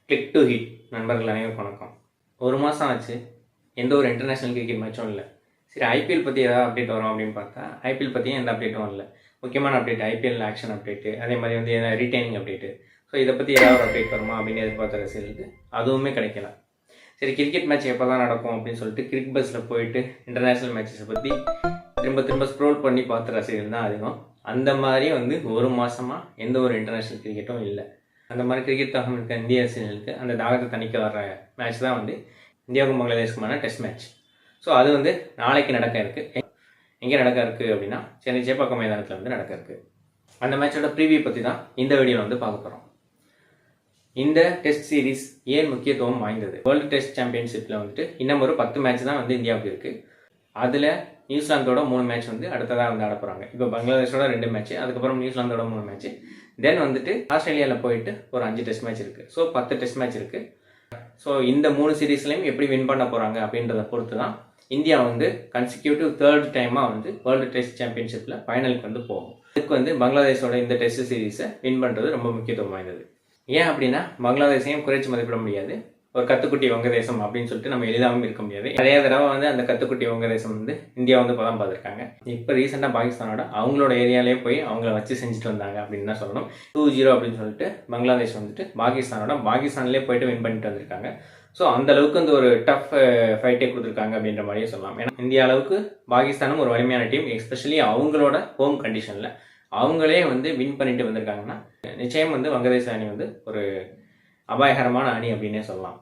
Click to hit நண்பர்கள் அனைவருக்கும் வணக்கம். ஒரு மாதம் ஆச்சு, எந்த ஒரு இன்டர்நேஷ்னல் கிரிக்கெட் மேட்சும் இல்லை. சரி, ஐபிஎல் பற்றி ஏதாவது அப்டேட் வரும் அப்படின்னு பார்த்தா ஐபிஎல் பற்றியும் எந்த அப்டேட்டும் இல்லை. முக்கியமான அப்டேட் ஐபிஎல் ஆக்ஷன் அப்டேட்டு, அதே மாதிரி வந்து ஏதாவது ரீட்டைனிங் அப்டேட்டு. ஸோ இதை பற்றி ஏதாவது ஒரு அப்டேட் வருமா அப்படின்னு எதிர்பார்த்த ரசிகர்களுக்கு அதுவுமே கிடைக்கல. சரி, கிரிக்கெட் மேட்ச் எப்போ தான் நடக்கும் அப்படின்னு சொல்லிட்டு கிரிக் பஸ்ஸில் போயிட்டு இன்டர்நேஷ்னல் மேட்சஸை பற்றி திரும்ப ஸ்க்ரோல் பண்ணி பார்த்த ரசிகர்கள் தான் அதிகம். அந்த மாதிரி வந்து ஒரு மாதமாக எந்த ஒரு இன்டர்நேஷ்னல் கிரிக்கெட்டும் இல்லை. அந்த மாதிரி கிரிக்கெட் தாகம் இருக்க இந்திய ரசிகர்களுக்கு அந்த தாகத்தை தணிக்க வர்ற மேட்ச் தான் வந்து இந்தியாவுக்கும் பங்களாதேஷ்க்குமான டெஸ்ட் மேட்ச். ஸோ அது வந்து நாளைக்கு நடக்க இருக்குது. எங்கே நடக்க இருக்குது அப்படின்னா சென்னை சேப்பாக்கம் மைதானத்தில் வந்து நடக்க இருக்குது. அந்த மேட்சோட ப்ரீவியூ பற்றி தான் இந்த வீடியோவில் வந்து பார்க்க போகிறோம். இந்த டெஸ்ட் சீரீஸ் ஏன் முக்கியத்துவம் வாய்ந்தது? வேர்ல்டு டெஸ்ட் சாம்பியன்ஷிப்பில் வந்துட்டு இன்னும் ஒரு 10 மேட்ச் தான் வந்து இந்தியாவுக்கு இருக்குது. அதில் நியூசிலாந்தோட 3 மேட்ச் வந்து அடுத்ததாக வந்து ஆட போகிறாங்க. இப்போ பங்களாதேஷோட 2 மேட்ச், அதுக்கப்புறம் நியூசிலாந்தோட 3 மேட்ச், தென் வந்துட்டு ஆஸ்திரேலியாவில் போயிட்டு ஒரு 5 டெஸ்ட் மேட்ச் இருக்குது. ஸோ 10 டெஸ்ட் மேட்ச் இருக்குது. ஸோ இந்த 3 சீரீஸ்லையும் எப்படி வின் பண்ண போகிறாங்க அப்படின்றத பொறுத்து தான் இந்தியா வந்து கன்சிக்யூட்டிவ் 3rd டைமாக வந்து வேர்ல்டு டெஸ்ட் சாம்பியன்ஷிப்பில் ஃபைனலுக்கு வந்து போகும். இதுக்கு வந்து பங்களாதேஷோட இந்த டெஸ்ட் சீரீஸை வின் பண்ணுறது ரொம்ப முக்கியத்துவம் வாய்ந்தது. ஏன் அப்படின்னா பங்களாதேஷையும் குறைச்சி மதிப்பிட முடியாது. ஒரு கத்துக்குட்டி வங்கதேசம் அப்படின்னு சொல்லிட்டு நம்ம எளிதாகவும் இருக்க முடியாது. நிறைய தடவை வந்து அந்த கத்துக்குட்டி வங்கதேசம் வந்து இந்தியா வந்து பதம் பார்த்துருக்காங்க. இப்போ ரீசெண்டாக பாகிஸ்தானோட அவங்களோட ஏரியாலே போய் அவங்கள வச்சு செஞ்சுட்டு வந்தாங்க அப்படின்னு தான் சொல்லணும். 2-0 அப்படின்னு சொல்லிட்டு பங்களாதேஷ் வந்துட்டு பாகிஸ்தான்லேயே போயிட்டு வின் பண்ணிட்டு வந்திருக்காங்க. ஸோ அந்த அளவுக்கு வந்து ஒரு டஃப் ஃபைட்டே கொடுத்துருக்காங்க அப்படின்ற மாதிரியே சொல்லலாம். ஏன்னா இந்தியா அளவுக்கு பாகிஸ்தானும் ஒரு வலிமையான டீம், எஸ்பெஷலி அவங்களோட ஹோம் கண்டிஷனில் அவங்களே வந்து வின் பண்ணிட்டு வந்திருக்காங்கன்னா நிச்சயம் வந்து வங்கதேச அணி வந்து ஒரு அபாயகரமான அணி அப்படின்னே சொல்லலாம்.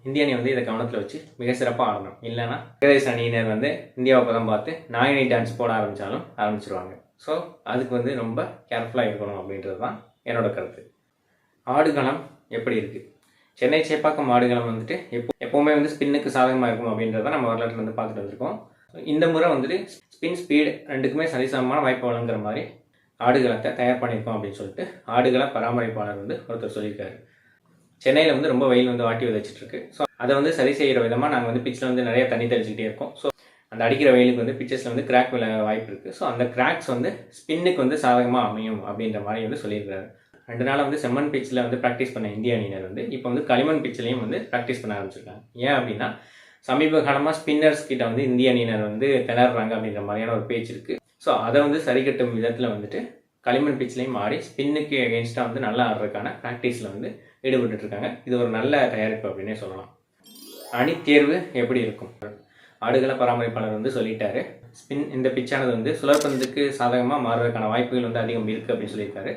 இந்திய அணி வந்து இதை கவனத்தில் வச்சு மிக சிறப்பாக ஆடணும். இல்லைன்னா வங்கதேச அணியினர் வந்து இந்தியாவை பதம் பார்த்து நாயினி டான்ஸ் போட ஆரம்பிச்சிருவாங்க. ஸோ அதுக்கு வந்து ரொம்ப கேர்ஃபுல்லாக இருக்கணும் அப்படின்றது தான் என்னோட கருத்து. ஆடுகளம் எப்படி இருக்குது? சென்னை சேப்பாக்கம் ஆடுகளம் வந்துட்டு எப்போவுமே வந்து ஸ்பின்னுக்கு சாதகமாக இருக்கும் அப்படின்றத நம்ம வரலாற்றில் வந்து பார்த்துட்டு வந்திருக்கோம். இந்த முறை வந்துட்டு ஸ்பின் ஸ்பீடு ரெண்டுக்குமே சரிசமமான வாய்ப்பு வழங்குற மாதிரி ஆடுகளத்தை தயார் பண்ணியிருக்கோம் அப்படின்னு சொல்லிட்டு ஆடுகள பராமரிப்பாளர் வந்து ஒருத்தர் சொல்லியிருக்காரு. சென்னையில் வந்து ரொம்ப வெயில் வந்து வாட்டி விதைச்சிட்ருக்கு. ஸோ அதை வந்து சரி செய்கிற விதமாக நாங்கள் வந்து பிச்சில் வந்து நிறைய தண்ணி தெளிச்சிக்கிட்டே இருக்கோம். ஸோ அந்த அடிக்கிற வெயிலுக்கு வந்து பிச்சஸில் வந்து கிராக் விழ வாய்ப்பு இருக்குது. ஸோ அந்த கிராக்ஸ் வந்து ஸ்பின்னுக்கு வந்து சாதகமாக அமையும் அப்படின்ற மாதிரி வந்து சொல்லியிருக்காரு. 2 நாளாக வந்து செம்மண் பிச்சில் வந்து ப்ராக்டிஸ் பண்ண இந்திய அணியினர் வந்து இப்போ வந்து களிமண் பிச்சிலையும் வந்து ப்ராக்டிஸ் பண்ண ஆரம்பிச்சிருக்காங்க. ஏன் அப்படின்னா சமீப காலமாக ஸ்பின்னர்ஸ் கிட்ட வந்து இந்திய அணியினர் வந்து திணறாங்க அப்படின்ற மாதிரியான ஒரு பேச்சு இருக்குது. ஸோ அதை வந்து சரிகட்டும் விதத்தில் வந்துட்டு களிமண் பிச்சிலையும் ஆடி ஸ்பின்னுக்கு எகென்ஸ்டாக வந்து நல்லா ஆடுறதுக்கான ப்ராக்டிஸில் வந்து ஈடுபட்டுருக்காங்க. இது ஒரு நல்ல தயாரிப்பு அப்படின்னே சொல்லலாம். அணி தேர்வு எப்படி இருக்கும்? ஆடுகள பராமரிப்பாளர் வந்து சொல்லிட்டாரு, இந்த பிச்சானது வந்து சுழற்பந்துக்கு சாதகமாக மாறுறதுக்கான வாய்ப்புகள் வந்து அதிகம் இருக்குது அப்படின்னு சொல்லியிருக்காரு.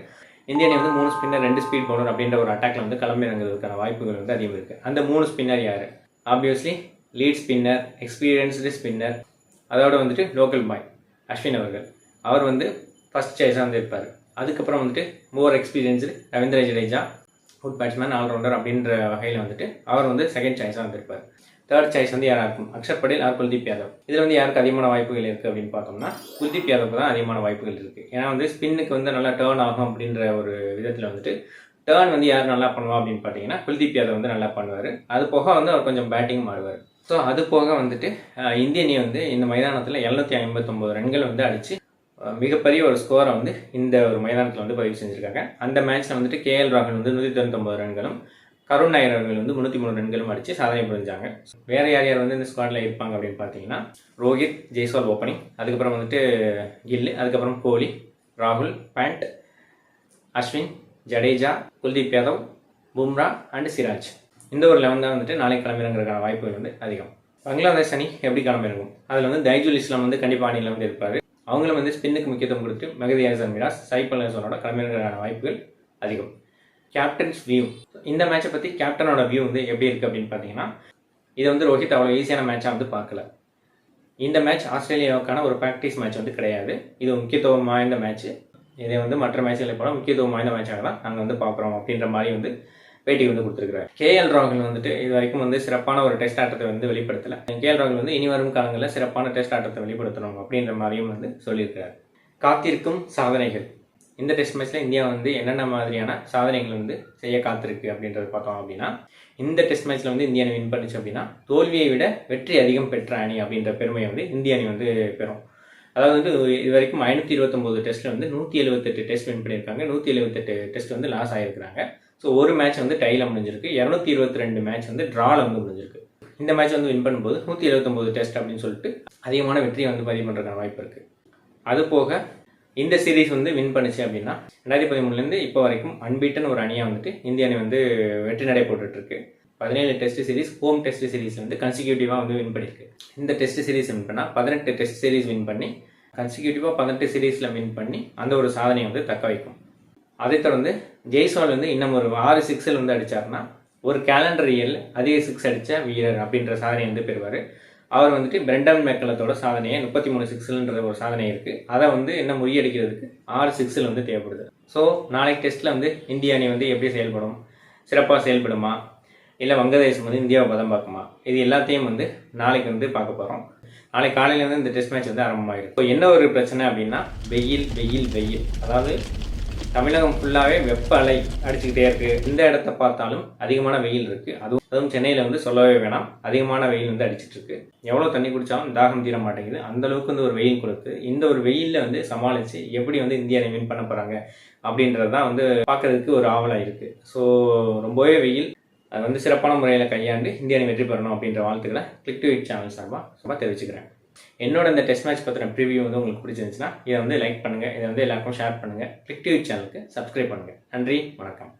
இந்திய அணி வந்து 3 ஸ்பின்னர் 2 ஸ்பீட் பவுலர் அப்படின்ற ஒரு அட்டாக்ல வந்து களமிறங்குறதுக்கான வாய்ப்புகள் வந்து அதிகம் இருக்குது. அந்த 3 ஸ்பின்னர் யார்? Obviously lead spinner, experienced spinner, அதோட வந்துட்டு லோக்கல் பாய் அஸ்வின் அவர்கள். அவர் வந்து ஃபர்ஸ்ட் சாய்ஸாக வந்து இருப்பார். அதுக்கப்புறம் வந்துட்டு more experienced Ravindra Jadeja, good batsman, allrounder அப்படின்ற வகையில் வந்துட்டு அவர் வந்து செகண்ட் சாய்ஸாக வந்திருப்பார். 3rd சாய்ஸ் வந்து யாராக இருக்கும்? அக்ஷர் படேல் ஆர் குல்தீப் யாதவ். இதில் வந்து யாருக்கு அதிகமான வாய்ப்புகள் இருக்குது அப்படின்னு பார்த்தோம்னா குல்தீப் யாதவுக்கு தான் அதிகமான வாய்ப்புகள் இருக்குது. ஏன்னா வந்து ஸ்பின்னுக்கு வந்து நல்லா டேர்ன் ஆகும் அப்படின்ற ஒரு விதத்தில் வந்துட்டு டேர்ன் வந்து யார் நல்லா பண்ணுவா அப்படின்னு பார்த்தீங்கன்னா குல்தீப் யாதவ் வந்து நல்லா பண்ணுவார். அது போக வந்து அவர் கொஞ்சம் பேட்டிங் ஆடுவார். ஸோ அது போக வந்துட்டு இந்திய அணி வந்து இந்த மைதானத்தில் 759 ரன்கள் வந்து அடித்து மிகப்பெரிய ஒரு ஸ்கோரை வந்து இந்த ஒரு மைதானத்தில் வந்து பதிவு செஞ்சுருக்காங்க. அந்த மேட்ச்சில் வந்துட்டு KL ராகுல் வந்து 199 ரன்களும், கருண் நாயர் அவர்கள் வந்து 303 ரன்களும் அடித்து சாதனை புரிஞ்சாங்க. வேறு யார் வந்து இந்த ஸ்குவாடில் இருப்பாங்க அப்படின்னு பார்த்தீங்கன்னா ரோஹித், ஜெய்ஸ்வால் ஓப்பனிங், அதுக்கப்புறம் வந்துட்டு கில், அதுக்கப்புறம் கோலி, ராகுல், பேண்ட், அஸ்வின், ஜடேஜா, குல்தீப் யாதவ், பும்ரா அண்ட் சிராஜ். இந்த ஒரு 11 தான் வந்துட்டு நாளைக்கு கிளம்பிறங்கிறதுக்கான வாய்ப்புகள் வந்து அதிகம். பங்களாதேஷ் அணி எப்படி கிளம்பிறங்கும்? அதில் வந்து தைஜுல் இஸ்லாம் வந்து கண்டிப்பாக அணியில் வந்து இருப்பார். அவங்களும் வந்து ஸ்பின்னுக்கு முக்கியத்துவம் கொடுத்து மெஹதி ஹசன் மிராஸ், சைஃப் அல் ஹசனோட கிளம்பிறங்கிறதுக்கான வாய்ப்புகள் அதிகம். கேப்டன்ஸ் வியூ, இந்த மேட்சை பற்றி கேப்டனோட வியூ வந்து எப்படி இருக்குது அப்படின்னு பார்த்தீங்கன்னா இதை வந்து ரோஹித் அவ்வளோ ஈஸியான மேட்சாக வந்து பார்க்கல. இந்த மேட்ச் ஆஸ்திரேலியாவுக்கான ஒரு ப்ராக்டிஸ் மேட்ச் வந்து கிடையாது. இது முக்கியத்துவம் வாய்ந்த மேட்ச்சு. இதை வந்து மற்ற மேட்ச்களை போல முக்கியத்துவம் வாய்ந்த மேட்சாக தான் நாங்கள் வந்து பார்க்குறோம் அப்படின்ற மாதிரி வந்து பேட்டி வந்து கொடுத்துருக்காரு. KL ராகுல் வந்துட்டு இது வரைக்கும் வந்து சிறப்பான ஒரு டெஸ்ட் ஆட்டத்தை வந்து வெளிப்படுத்தலை. KL ராகுல் வந்து இனி வரும் காலங்களில் சிறப்பான டெஸ்ட் ஆட்டத்தை வெளிப்படுத்தணும் அப்படின்ற மாதிரியும் வந்து சொல்லியிருக்கிறார். காத்திருக்கும் சாதனைகள், இந்த டெஸ்ட் மேட்ச்சில் இந்தியா வந்து என்னென்ன மாதிரியான சாதனைகள் வந்து செய்ய காத்திருக்கு அப்படின்றத பார்த்தோம் அப்படின்னா இந்த டெஸ்ட் மேட்ச்சில் வந்து இந்திய அணி வின் பண்ணிச்சு அப்படின்னா தோல்வியை விட வெற்றி அதிகம் பெற்ற அணி அப்படின்ற பெருமையை வந்து இந்திய அணி வந்து பெறும். அதாவது வந்து இது வரைக்கும் 529 டெஸ்ட்டில் வந்து 178 டெஸ்ட் வின் பண்ணியிருக்காங்க, 178 டெஸ்ட் வந்து லாஸ் ஆகிருக்கிறாங்க. ஸோ ஒரு மேட்ச் வந்து டையில் முடிஞ்சிருக்கு. 222 மேட்ச் வந்து ட்ராவில் வந்து முடிஞ்சிருக்கு. இந்த மேட்ச் வந்து வின் பண்ணும்போது 179 டெஸ்ட் அப்படின்னு சொல்லிட்டு அதிகமான வெற்றியை வந்து பதிவு பண்ணுறதுக்கான வாய்ப்பு இருக்குது. அது போக இந்த சீரீஸ் வந்து வின் பண்ணுச்சு அப்படின்னா 2013 இப்போ வரைக்கும் அன்பீட்டன் ஒரு அணியாக வந்துட்டு இந்திய அணி வந்து வெற்றி நடை போட்டுட்ருக்கு. 17 test series home test series வந்து கன்சிக்யூட்டிவாக வந்து வின் பண்ணியிருக்கு. இந்த டெஸ்ட் சீரிஸ் வின் பண்ணால் 18 டெஸ்ட் சீரிஸ் வின் பண்ணி கன்சிக்யூட்டிவாக 18 சீரீஸில் வின் பண்ணி அந்த ஒரு சாதனையை வந்து தக்க வைக்கும். அதை தொடர்ந்து ஜெய்ஸ்வால் வந்து இன்னும் ஒரு 6 சிக்ஸில் வந்து அடித்தார்னா ஒரு கேலண்டர் இயரில் அதிக சிக்ஸ் அடித்த வீரர் அப்படின்ற சாதனையை வந்து பெறுவார். அவர் வந்துட்டு பிரெண்டன் மெக்கலத்தோட சாதனையை 33 சிக்ஸ்ன்ற ஒரு சாதனை இருக்குது. அதை வந்து என்ன முறியடிக்கிறதுக்கு 6 சிக்ஸில் வந்து தேவைப்படுது. ஸோ நாளைக்கு டெஸ்ட்டில் வந்து இந்திய அணி வந்து எப்படி செயல்படும், சிறப்பாக செயல்படுமா, இல்லை வங்கதேசம் வந்து இந்தியாவை பதம் பார்க்குமா, இது எல்லாத்தையும் வந்து நாளைக்கு வந்து பார்க்க போகிறோம். நாளைக்கு காலையிலேருந்து இந்த டெஸ்ட் மேட்ச் வந்து ஆரம்பமாயிடும். இப்போ என்ன ஒரு பிரச்சனை அப்படின்னா வெயில் வெயில் வெயில், அதாவது தமிழகம் ஃபுல்லாகவே வெப்ப அலை அடிச்சுக்கிட்டே இருக்குது. இந்த இடத்த பார்த்தாலும் அதிகமான வெயில் இருக்குது. அதுவும் சென்னையில் வந்து சொல்லவே வேணாம், அதிகமான வெயில் வந்து அடிச்சிட்டு இருக்கு. எவ்வளோ தண்ணி குடித்தாலும் தாகம் தீர மாட்டேங்குது. அந்தளவுக்கு வந்து ஒரு வெயில் கொடுத்து இந்த ஒரு வெயிலில் வந்து சமாளித்து எப்படி வந்து இந்திய அணி வின் பண்ண போகிறாங்க அப்படின்றது தான் வந்து பார்க்கறதுக்கு ஒரு ஆவலாக இருக்குது. ஸோ ரொம்பவே வெயில், அது வந்து சிறப்பான முறையில் கையாண்டு இந்திய அணி வெற்றி பெறணும் அப்படின்ற வாழ்த்துக்களை கிளிக் டு இட் சேனல் சார்பாக தெரிவிச்சுக்கிறேன். என்னோட இந்த டெஸ்ட் மேட்ச் பற்றின ப்ரிவியூ வந்து உங்களுக்கு பிடிச்சிருந்துச்சுன்னா இதை வந்து லைக் பண்ணுங்கள், இதை வந்து எல்லாருக்கும் ஷேர் பண்ணுங்கள், கிளிக் டு இட் சேனலுக்கு சப்ஸ்கிரைப் பண்ணுங்கள். நன்றி, வணக்கம்.